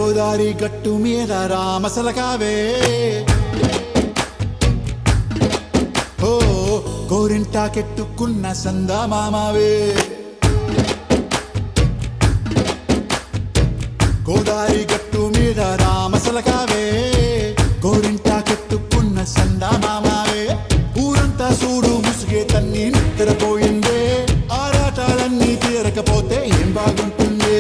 గోదారి గట్టు మీద రామసలకావే ఓ గోరింటాకెట్టుకున్న సందమామవే గోదారి గట్టు మీద రామసలకావే గోరింటాకెట్టుకున్న సందమామవే ఊరంతా చూడు ముసుగే తన్ని నిద్రపోయిందే ఆరాటాలన్నీ తీరకపోతే ఏం బాగుంటుంది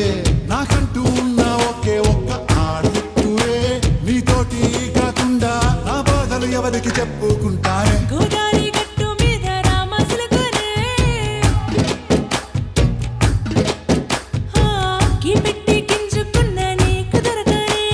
నాకంటూ ఉన్న ఒకే ఒక్క ఆడతువే నీతోటి కాకుండా నా బాధలు ఎవరికి చెప్పుకుంటానే గోదారి గట్టు మీద రామసలకానే కి పెట్టి గింజుకున్న నీకు దొరకనే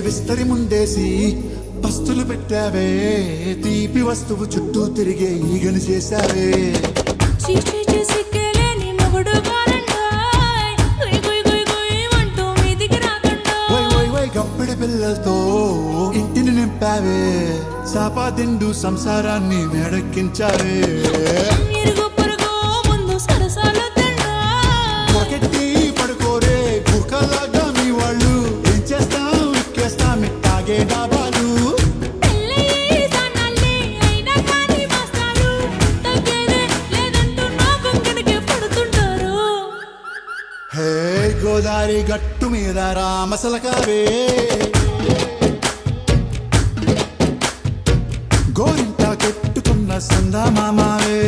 విస్తరి ముందేసి పస్తులు పెట్టావే తీపి వస్తువు చుట్టూ తిరిగే ఈగను చేశావే చీచి చేసి కేలేని మొగుడు కాలండాయ్ గుయ్ గుయ్ గుయ్ గుయ్ అంటూ మీదికి రాకండాయ్ వై వై వై గప్పిడి పిల్లలతో ఇంటిని నింపావే సాపాదిండు సంసారాన్ని మేడెక్కించావే ఇరుగు పొరుగు ముందు సరసాలొద్దండాయ్ పొకెట్టి పడుకోరే కుక్కలాగా మీ వాళ్ళు ఏం చేస్తాం ఎక్కేస్తాం తాగే డాబాలు పెళ్ళయి సన్నాళ్ళే అయినా కానీ మాస్తారు తగ్గేదే లేదంటూ నా కొంకణకే పడుతుంటారు హే గోదారి గట్టు మీద రామసలకావే గోరింటా కెట్టుకున్న సందమామవే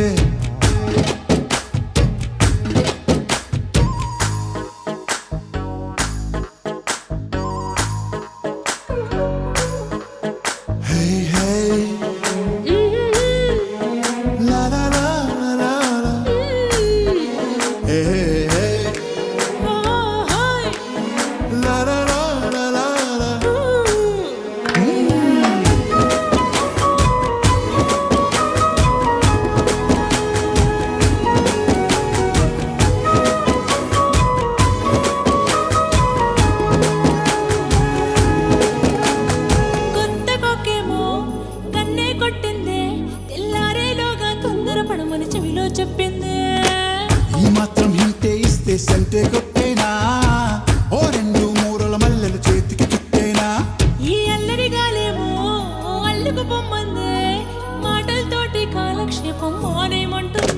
హే హే లా లా లా లా లా హే హే లా లా లా లా లా లా కొత్త కొక్కేమో కన్నే కొట్టిందే తెల్లారేలోగా తొందరపడమని చెవిలో చెప్పిందే ఈ మాత్రం హింటే ఇస్తే సంటే కొట్టేనా ఓ రెండు మూరల మల్లెలు చేతికి చుట్టేనా ఈ అల్లరి గాలేమో అల్లుకు పొమ్మందే మాటలతోటి కాలక్షేపం మానేమంటుంది